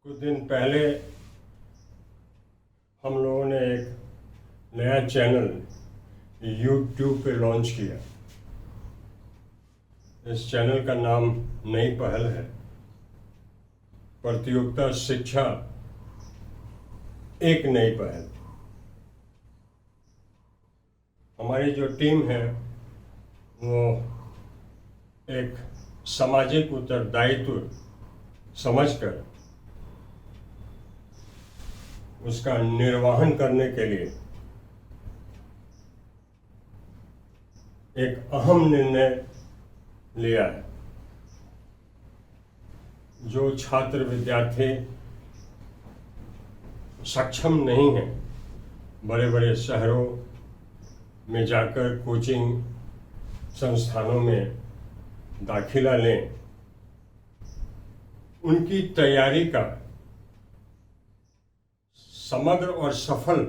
कुछ दिन पहले हम लोगों ने एक नया चैनल YouTube पे लॉन्च किया। इस चैनल का नाम नई पहल है। प्रतियोगिता शिक्षा एक नई पहल। हमारी जो टीम है वो एक सामाजिक उत्तरदायित्व समझकर उसका निर्वहन करने के लिए एक अहम निर्णय लिया है। जो छात्र विद्यार्थी सक्षम नहीं हैं बड़े बड़े शहरों में जाकर कोचिंग संस्थानों में दाखिला लें, उनकी तैयारी का समग्र और सफल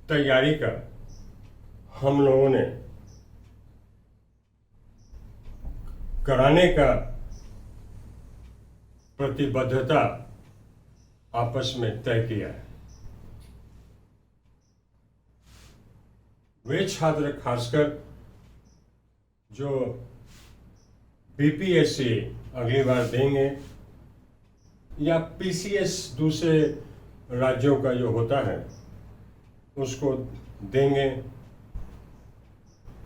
तैयारी का हम लोगों ने कराने का प्रतिबद्धता आपस में तय किया है। वे छात्र खासकर जो बीपीएससी अगली बार देंगे या पीसीएस दूसरे राज्यों का जो होता है उसको देंगे,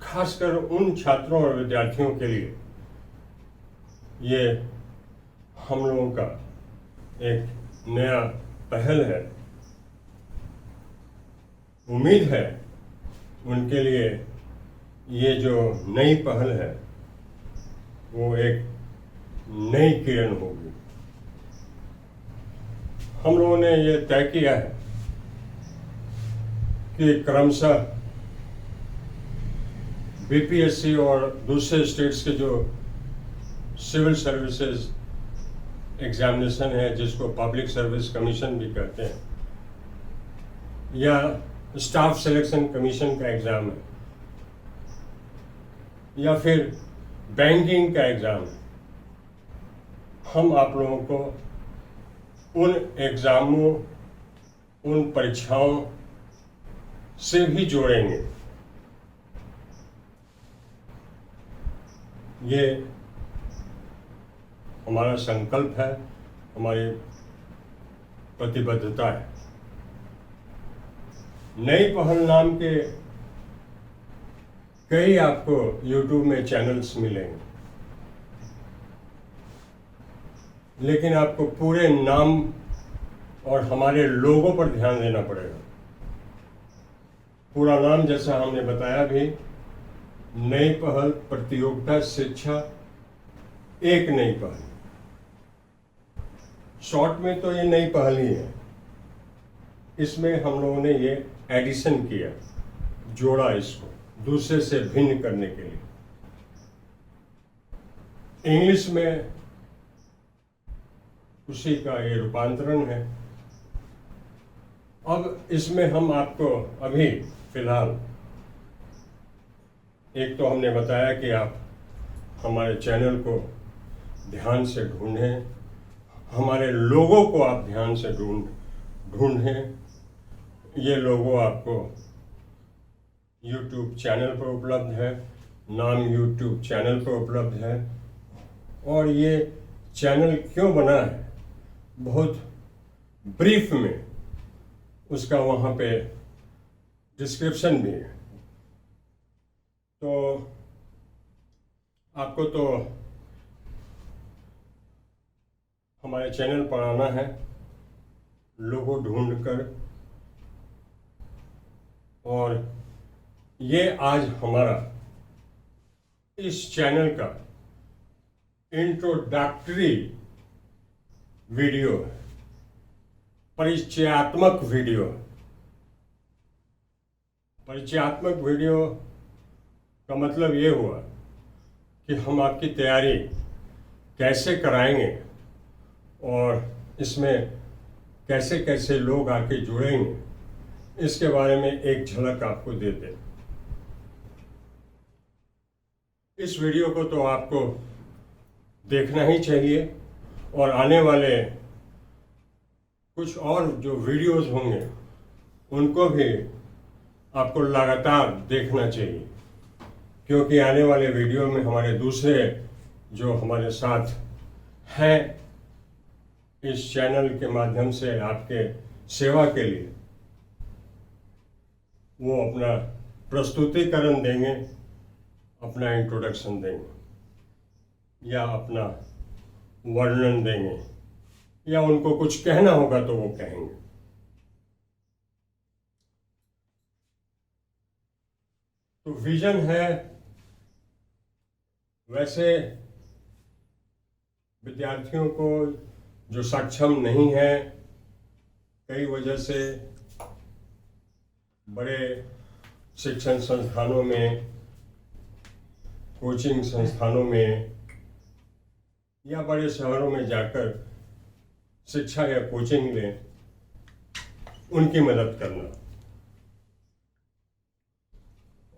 खासकर उन छात्रों और विद्यार्थियों के लिए ये हम लोगों का एक नया पहल है। उम्मीद है उनके लिए ये जो नई पहल है वो एक नई किरण होगी। हम लोगों ने ये तय किया है कि क्रमशः बीपीएससी और दूसरे स्टेट्स के जो सिविल सर्विसेज एग्जामिनेशन है, जिसको पब्लिक सर्विस कमीशन भी कहते हैं, या स्टाफ सिलेक्शन कमीशन का एग्ज़ाम है, या फिर बैंकिंग का एग्ज़ाम है, हम आप लोगों को उन एग्ज़ामों, उन परीक्षाओं से भी जोड़ेंगे। ये हमारा संकल्प है, हमारी प्रतिबद्धता है। नई पहल नाम के कई आपको YouTube में चैनल्स मिलेंगे, लेकिन आपको पूरे नाम और हमारे लोगों पर ध्यान देना पड़ेगा। पूरा नाम जैसा हमने बताया भी, नई पहल प्रतियोगिता शिक्षा एक नई पहल। शॉर्ट में तो ये नई पहल ही है, इसमें हम लोगों ने ये एडिशन किया, जोड़ा इसको दूसरे से भिन्न करने के लिए। इंग्लिश में उसी का ये रूपांतरण है। अब इसमें हम आपको अभी फिलहाल एक तो हमने बताया कि आप हमारे चैनल को ध्यान से ढूंढें, हमारे लोगों को आप ध्यान से ढूंढें। ये लोगो आपको YouTube चैनल पर उपलब्ध है, नाम YouTube चैनल पर उपलब्ध है। और ये चैनल क्यों बना है, बहुत ब्रीफ में उसका वहाँ पे डिस्क्रिप्शन भी है। तो आपको तो हमारे चैनल पर आना है, लोगो ढूंढकर, और ये आज हमारा इस चैनल का इंट्रोडक्टरी वीडियो है, परिचयात्मक वीडियो है। परिचयात्मक वीडियो का मतलब ये हुआ कि हम आपकी तैयारी कैसे कराएंगे और इसमें कैसे कैसे लोग आके जुड़ेंगे, इसके बारे में एक झलक आपको देते। इस वीडियो को तो आपको देखना ही चाहिए और आने वाले कुछ और जो वीडियोस होंगे उनको भी आपको लगातार देखना चाहिए, क्योंकि आने वाले वीडियो में हमारे दूसरे जो हमारे साथ हैं इस चैनल के माध्यम से आपके सेवा के लिए, वो अपना प्रस्तुतिकरण देंगे, अपना इंट्रोडक्शन देंगे या अपना वर्णन देंगे, या उनको कुछ कहना होगा तो वो कहेंगे। तो विजन है, वैसे विद्यार्थियों को जो सक्षम नहीं है कई वजह से, बड़े शिक्षण संस्थानों में, कोचिंग संस्थानों में या बड़े शहरों में जाकर शिक्षा या कोचिंग लें, उनकी मदद करना।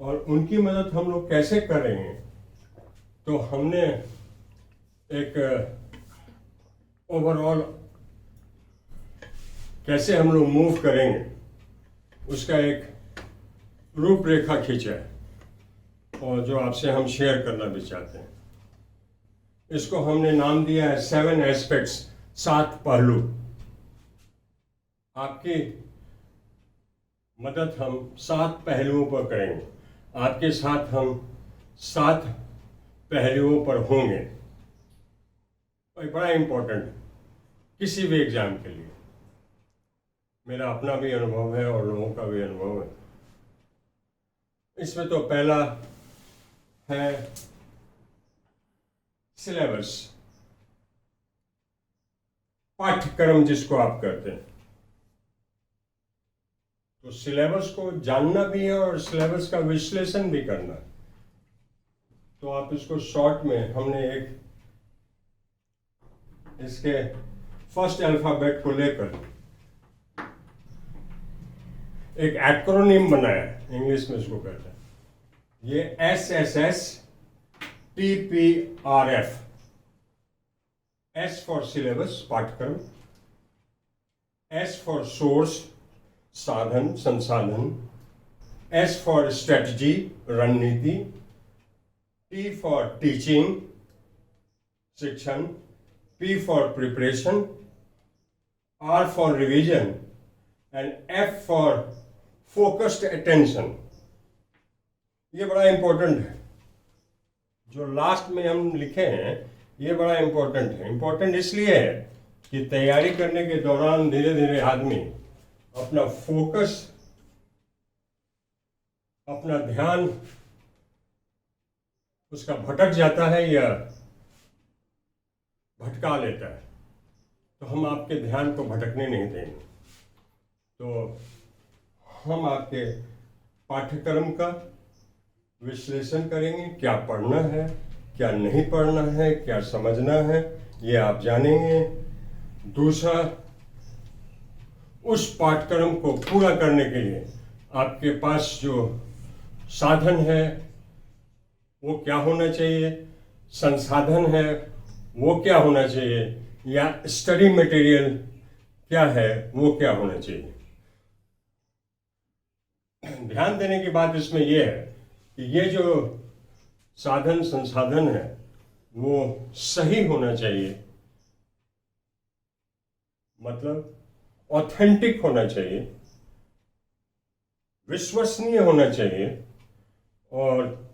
और उनकी मदद हम लोग कैसे करेंगे, तो हमने एक ओवरऑल कैसे हम लोग मूव करेंगे उसका एक रूपरेखा खींचा है, और जो आपसे हम शेयर करना भी चाहते हैं। इसको हमने नाम दिया है 7 एस्पेक्ट्स, 7 पहलू। आपकी मदद हम 7 पहलुओं पर करेंगे, आपके साथ हम 7 पहलुओं पर होंगे। और बड़ा इम्पोर्टेंट है किसी भी एग्जाम के लिए, मेरा अपना भी अनुभव है और लोगों का भी अनुभव है। इसमें तो पहला है सिलेबस, पाठ्यक्रम जिसको आप कहते हैं। तो सिलेबस को जानना भी है और सिलेबस का विश्लेषण भी करना है। तो आप इसको शॉर्ट में, हमने एक इसके फर्स्ट अल्फाबेट को लेकर एक एक्रोनिम बनाया है, इंग्लिश में इसको कहते हैं। ये SSS TPRF, S for syllabus पाठ्यक्रम, S फॉर सोर्स साधन संसाधन, S फॉर स्ट्रेटजी रणनीति, T फॉर टीचिंग शिक्षण, P for preparation, R for revision and F for focused attention. ये बड़ा इंपॉर्टेंट है, जो लास्ट में हम लिखे हैं ये बड़ा इंपॉर्टेंट है। इंपॉर्टेंट इसलिए है कि तैयारी करने के दौरान धीरे धीरे आदमी अपना फोकस, अपना ध्यान उसका भटक जाता है या भटका लेता है। तो हम आपके ध्यान को भटकने नहीं देंगे। तो हम आपके पाठ्यक्रम का विश्लेषण करेंगे, क्या पढ़ना है, क्या नहीं पढ़ना है, क्या समझना है, ये आप जानेंगे। दूसरा, उस पाठ्यक्रम को पूरा करने के लिए आपके पास जो साधन है वो क्या होना चाहिए, संसाधन है वो क्या होना चाहिए, या स्टडी मटेरियल क्या है वो क्या होना चाहिए। ध्यान देने की बात इसमें यह है कि ये जो साधन संसाधन है वो सही होना चाहिए, मतलब ऑथेंटिक होना चाहिए, विश्वसनीय होना चाहिए, और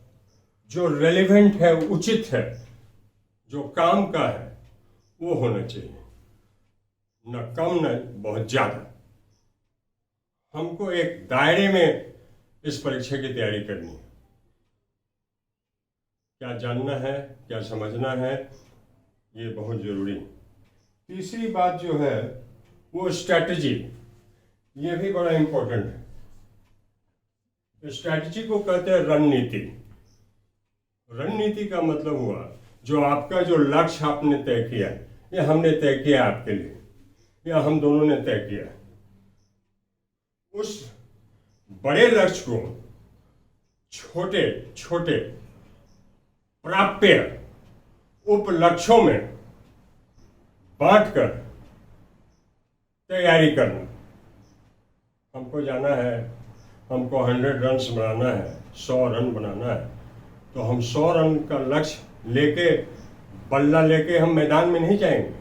जो रेलेवेंट है, उचित है, जो काम का है वो होना चाहिए, न कम न बहुत ज़्यादा। हमको एक दायरे में इस परीक्षा की तैयारी करनी है। क्या जानना है, क्या समझना है, ये बहुत जरूरी है। तीसरी बात जो है वो स्ट्रैटेजी, ये भी बड़ा इंपॉर्टेंट है। स्ट्रैटेजी को कहते हैं रणनीति। रणनीति का मतलब हुआ जो आपका जो लक्ष्य आपने तय किया, या हमने तय किया आपके लिए, या हम दोनों ने तय किया, उस बड़े लक्ष्य को छोटे छोटे प्राप्य उपलक्ष्यों में बांट कर तैयारी करना। हमको जाना है, हमको 100 रन्स बनाना है, 100 रन बनाना है, तो हम 100 रन का लक्ष्य लेके बल्ला लेके हम मैदान में नहीं जाएंगे।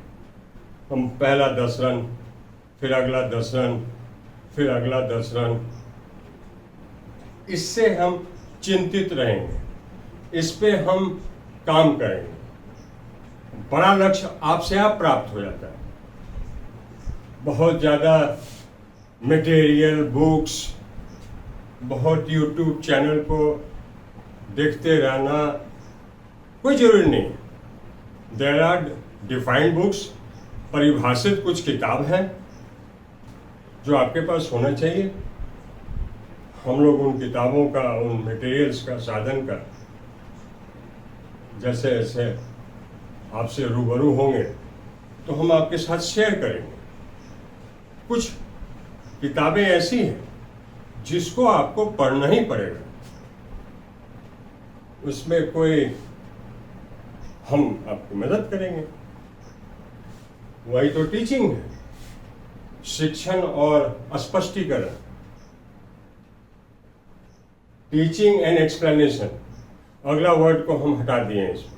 हम पहला 10 रन, फिर अगला 10 रन, फिर अगला 10 रन, इससे हम चिंतित रहेंगे, इस पे हम काम करेंगे। बड़ा लक्ष्य आपसे आप प्राप्त हो जाता है। बहुत ज़्यादा मटेरियल, बुक्स, बहुत यूट्यूब चैनल को देखते रहना कोई ज़रूरी नहीं। देयर आर डिफाइंड बुक्स, परिभाषित कुछ किताब हैं जो आपके पास होना चाहिए। हम लोग उन किताबों का, उन मटेरियल्स का, साधन का जैसे जैसे आपसे रूबरू होंगे तो हम आपके साथ शेयर करेंगे। कुछ किताबें ऐसी हैं जिसको आपको पढ़ना ही पड़ेगा, उसमें कोई हम आपकी मदद करेंगे। वही तो टीचिंग है, शिक्षण और स्पष्टीकरण, टीचिंग एंड एक्सप्लेनेशन। अगला वर्ड को हम हटा दिए हैं इसमें,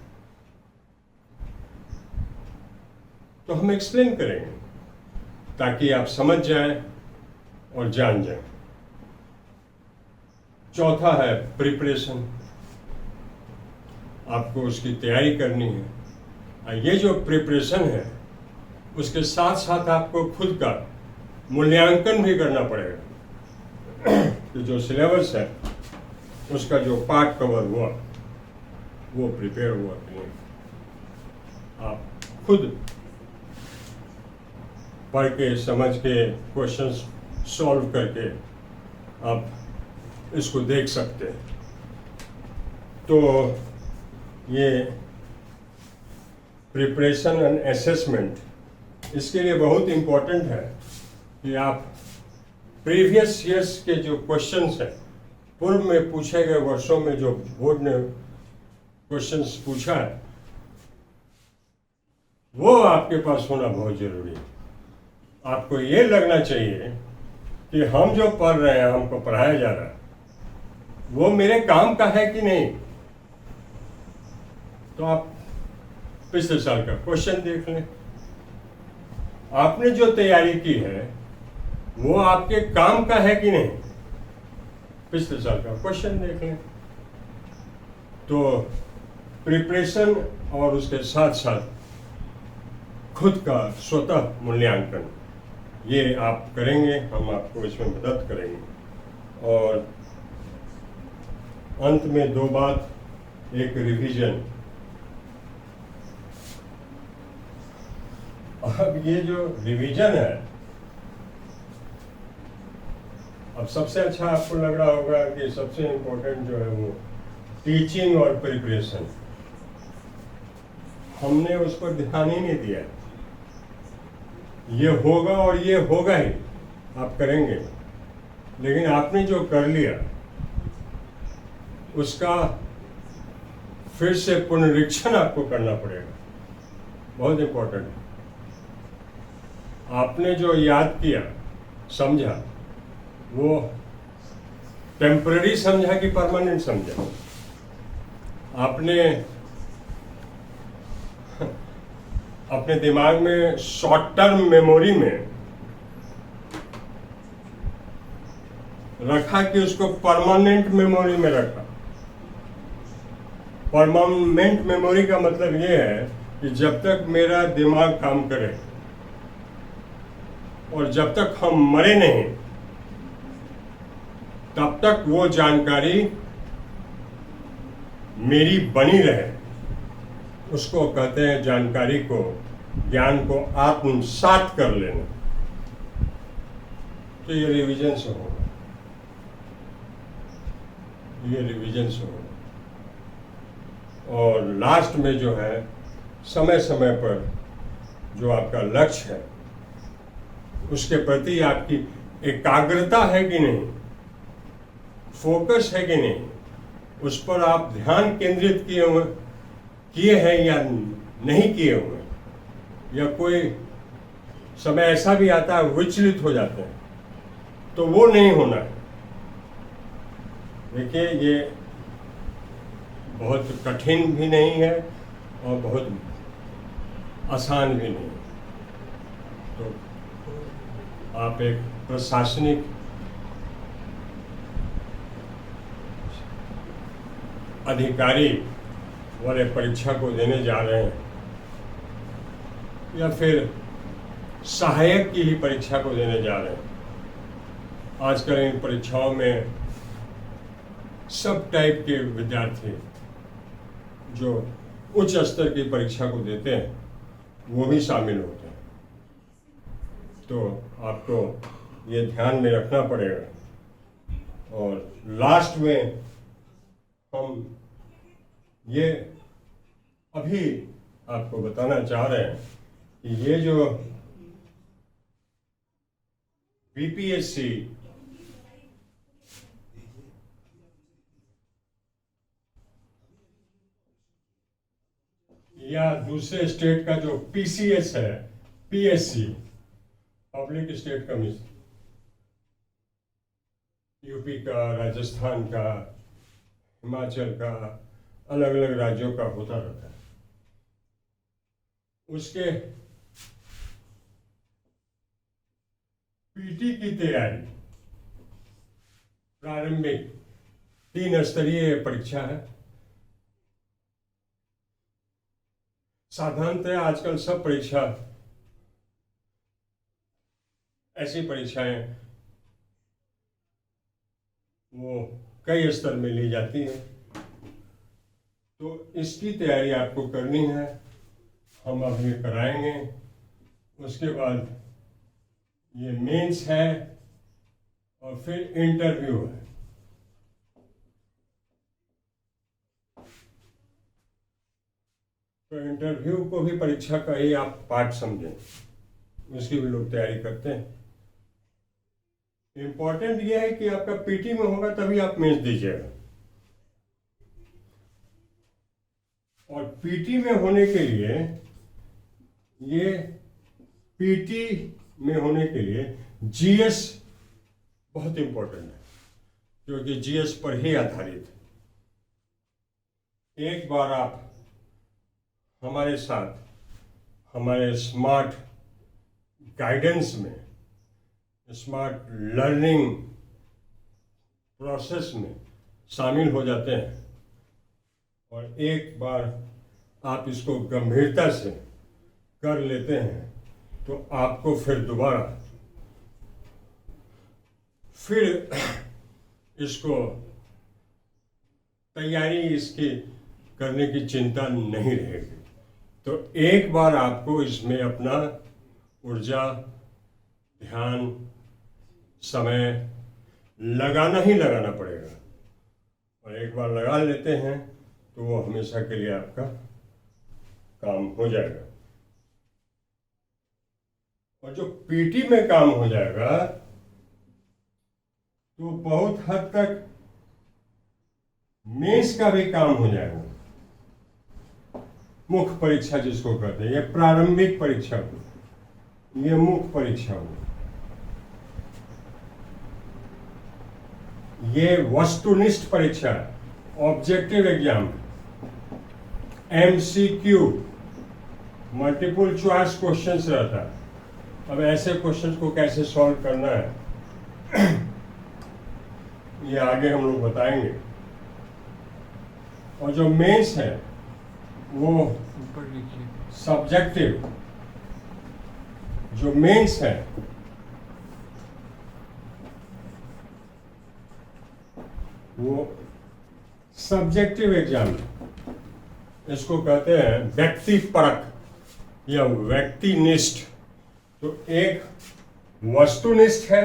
तो हम एक्सप्लेन करेंगे ताकि आप समझ जाएं और जान जाएं। चौथा है प्रिपरेशन, आपको उसकी तैयारी करनी है। ये जो प्रिपरेशन है उसके साथ साथ आपको खुद का मूल्यांकन भी करना पड़ेगा कि जो सिलेबस है उसका जो पार्ट कवर हुआ वो प्रिपेयर हुआ कि नहीं। आप खुद पढ़ के, समझ के, क्वेश्चंस सॉल्व करके आप इसको देख सकते हैं। तो ये प्रिपरेशन एंड असेसमेंट इसके लिए बहुत इम्पोर्टेंट है कि आप प्रीवियस ईयर्स के जो क्वेश्चंस हैं, पूर्व में पूछे गए वर्षों में जो बोर्ड ने क्वेश्चंस पूछा है, वो आपके पास होना बहुत जरूरी है। आपको ये लगना चाहिए कि हम जो पढ़ रहे हैं, हमको पढ़ाया जा रहा है, वो मेरे काम का है कि नहीं। तो आप पिछले साल का क्वेश्चन देख लें, आपने जो तैयारी की है वो आपके काम का है कि नहीं, पिछले साल का क्वेश्चन देख लें। तो प्रिपरेशन और उसके साथ साथ खुद का स्वतः मूल्यांकन, ये आप करेंगे, हम आपको इसमें मदद करेंगे। और अंत में दो बात, एक रिवीजन। अब ये जो रिवीजन है, अब सबसे अच्छा आपको लग रहा होगा कि सबसे इम्पोर्टेंट जो है वो टीचिंग और प्रिपरेशन, हमने उस पर ध्यान ही नहीं दिया। ये होगा और ये होगा ही, आप करेंगे, लेकिन आपने जो कर लिया उसका फिर से पुनरीक्षण आपको करना पड़ेगा, बहुत इम्पोर्टेंट। आपने जो याद किया, समझा, वो टेम्पररी समझा कि परमानेंट समझा? आपने अपने दिमाग में शॉर्ट टर्म मेमोरी में रखा कि उसको परमानेंट मेमोरी में रखा? परमानेंट मेमोरी का मतलब ये है कि जब तक मेरा दिमाग काम करे और जब तक हम मरे नहीं, तब तक वो जानकारी मेरी बनी रहे। उसको कहते हैं, जानकारी को, ज्ञान को आत्मसात कर लेना। तो ये रिवीजन से होगा, ये रिवीजन से होगा। और लास्ट में जो है, समय समय पर जो आपका लक्ष्य है उसके प्रति आपकी एकाग्रता है कि नहीं, फोकस है कि नहीं, उस पर आप ध्यान केंद्रित किए हैं या नहीं किए हुए, या कोई समय ऐसा भी आता है विचलित हो जाते हैं, तो वो नहीं होना है। देखिए, ये बहुत कठिन भी नहीं है और बहुत आसान भी नहीं है। तो आप एक प्रशासनिक अधिकारी वाले परीक्षा को देने जा रहे हैं या फिर सहायक की ही परीक्षा को देने जा रहे हैं। आजकल इन परीक्षाओं में सब टाइप के विद्यार्थी जो उच्च स्तर की परीक्षा को देते हैं वो भी शामिल होते हैं। तो आपको ये ध्यान में रखना पड़ेगा। और लास्ट में हम ये अभी आपको बताना चाह रहे हैं कि ये जो बीपीएससी या दूसरे स्टेट का जो पीसीएस है, PSC, public state commission, UP का, राजस्थान का, हिमाचल का, अलग अलग राज्यों का होता रहता है। उसके पीटी की तैयारी प्रारंभिक 3 स्तरीय परीक्षा है। साधारणतः आजकल सब परीक्षा ऐसी परीक्षाएं वो कई स्तर में ली जाती है। तो इसकी तैयारी आपको करनी है, हम अभी कराएंगे। उसके बाद ये मेंस है और फिर इंटरव्यू है। तो इंटरव्यू को भी परीक्षा का ही आप पार्ट समझें, उसकी भी लोग तैयारी करते हैं। इंपॉर्टेंट ये है कि आपका पीटी में होगा तभी आप मेंस दीजिएगा। और पीटी में होने के लिए, ये पीटी में होने के लिए जीएस बहुत इंपॉर्टेंट है, क्योंकि जीएस पर ही आधारित है। एक बार आप हमारे साथ हमारे स्मार्ट गाइडेंस में, स्मार्ट लर्निंग प्रोसेस में शामिल हो जाते हैं और एक बार आप इसको गंभीरता से कर लेते हैं, तो आपको फिर दोबारा फिर इसको तैयारी इसकी करने की चिंता नहीं रहेगी। तो एक बार आपको इसमें अपना ऊर्जा, ध्यान, समय लगाना ही लगाना पड़ेगा। और एक बार लगा लेते हैं तो वो हमेशा के लिए आपका काम हो जाएगा। और जो पीटी में काम हो जाएगा तो बहुत हद तक मेंस का भी काम हो जाएगा। मुख्य परीक्षा जिसको कहते हैं, ये प्रारंभिक परीक्षा हो, ये मुख्य परीक्षा हो, ये वस्तुनिष्ठ परीक्षा है, objective exam, MCQ, multiple choice questions रहता है। अब ऐसे क्वेश्चंस को कैसे सॉल्व करना है ये आगे हम लोग बताएंगे। और जो मेंस है वो सब्जेक्टिव, जो मेंस है वो सब्जेक्टिव एग्जाम, इसको कहते हैं व्यक्ति परक या व्यक्तिनिष्ठ। तो एक वस्तुनिष्ठ है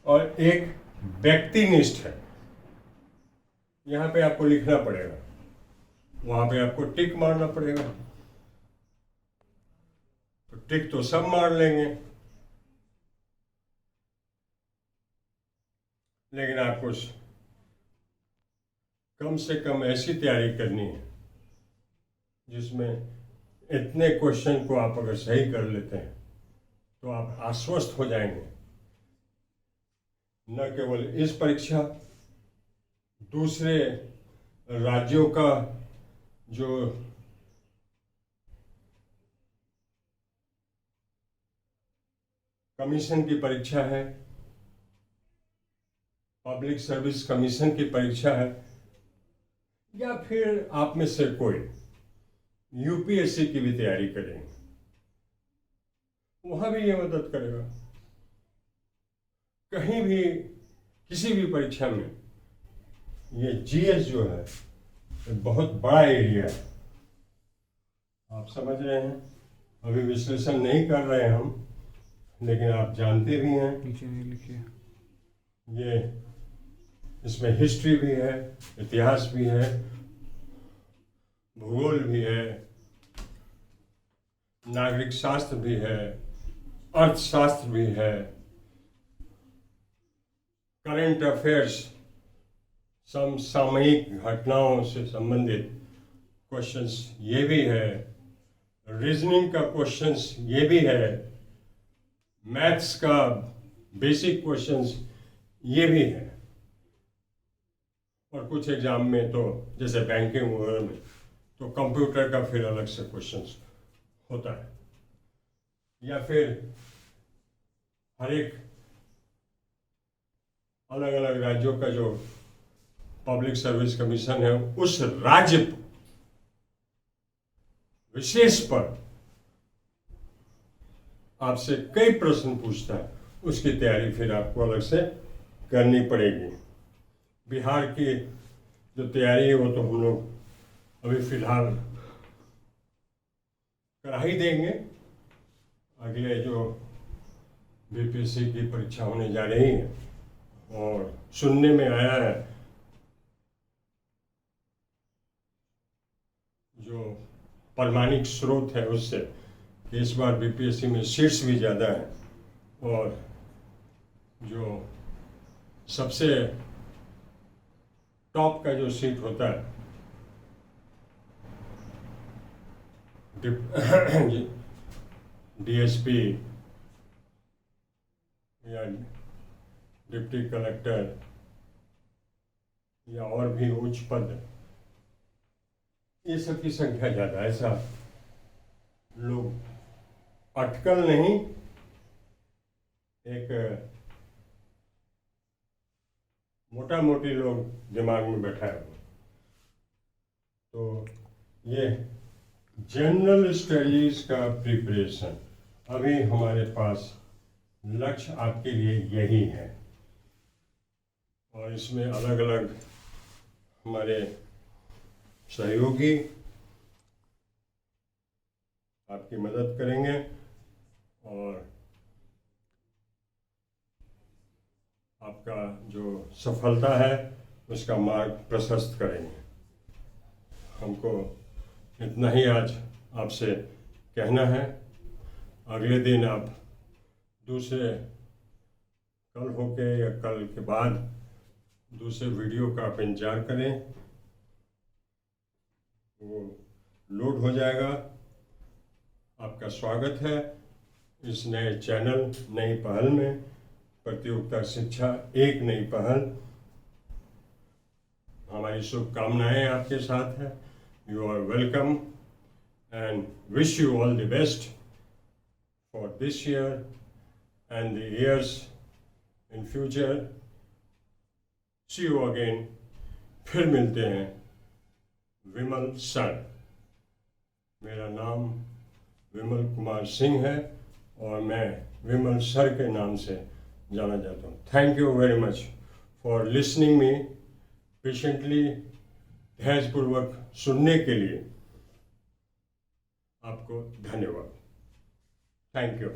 और एक व्यक्तिनिष्ठ है। यहाँ पे आपको लिखना पड़ेगा, वहां पे आपको टिक मारना पड़ेगा। तो टिक तो सब मार लेंगे, लेकिन आपको कम से कम ऐसी तैयारी करनी है जिसमें इतने क्वेश्चन को आप अगर सही कर लेते हैं तो आप आश्वस्त हो जाएंगे। न केवल इस परीक्षा, दूसरे राज्यों का जो कमीशन की परीक्षा है, पब्लिक सर्विस कमीशन की परीक्षा है, या फिर आप में से कोई यूपीएससी की भी तैयारी करेंगे, वहां भी ये मदद करेगा। कहीं भी किसी भी परीक्षा में ये जीएस जो है ये बहुत बड़ा एरिया है, आप समझ रहे हैं। अभी विश्लेषण नहीं कर रहे हैं हम, लेकिन आप जानते भी हैं। लिखिए ये इसमें हिस्ट्री भी है, इतिहास भी है, भूगोल भी है, नागरिक शास्त्र भी है, अर्थशास्त्र भी है, करंट अफेयर्स, समसामयिक घटनाओं से संबंधित क्वेश्चंस ये भी है, रीजनिंग का क्वेश्चंस ये भी है, मैथ्स का बेसिक क्वेश्चंस ये भी है। और कुछ एग्जाम में तो जैसे बैंकिंग वगैरह में तो कंप्यूटर का फिर अलग से क्वेश्चंस होता है, या फिर हर एक अलग अलग राज्यों का जो पब्लिक सर्विस कमीशन है उस राज्य विशेष पर आपसे कई प्रश्न पूछता है, उसकी तैयारी फिर आपको अलग से करनी पड़ेगी। बिहार की जो तैयारी है वो तो हम लोग अभी फिलहाल करा ही देंगे। अगले जो बीपीएससी की परीक्षा होने जा रही है, और सुनने में आया है जो प्रमाणिक स्रोत है उससे कि इस बार बीपीएससी में सीट्स भी ज़्यादा है, और जो सबसे टॉप का जो सीट होता है डीएसपी या डिप्टी कलेक्टर या और भी उच्च पद, ये सब की संख्या ज़्यादा है। ऐसा लोग अटकल नहीं, एक मोटा मोटी लोग दिमाग में बैठा है। तो ये जनरल स्टडीज का प्रिपरेशन अभी हमारे पास लक्ष्य आपके लिए यही है, और इसमें अलग अलग हमारे सहयोगी आपकी मदद करेंगे और आपका जो सफलता है उसका मार्ग प्रशस्त करेंगे। हमको इतना ही आज आपसे कहना है। अगले दिन आप दूसरे कल होके या कल के बाद दूसरे वीडियो का आप इंतजार करें, वो लोड हो जाएगा। आपका स्वागत है इस नए चैनल, नई पहल में। प्रतियोगिता शिक्षा एक नई पहल, हमारी शुभकामनाएं आपके साथ है। You are welcome and wish you all the best for this year and the years in future. See you again. फिर मिलते हैं। विमल सर, मेरा नाम विमल कुमार सिंह है और मैं विमल सर के नाम से जाना जाता हूँ। Thank you very much for listening me patiently. धैर्यपूर्वक सुनने के लिए आपको धन्यवाद। Thank you.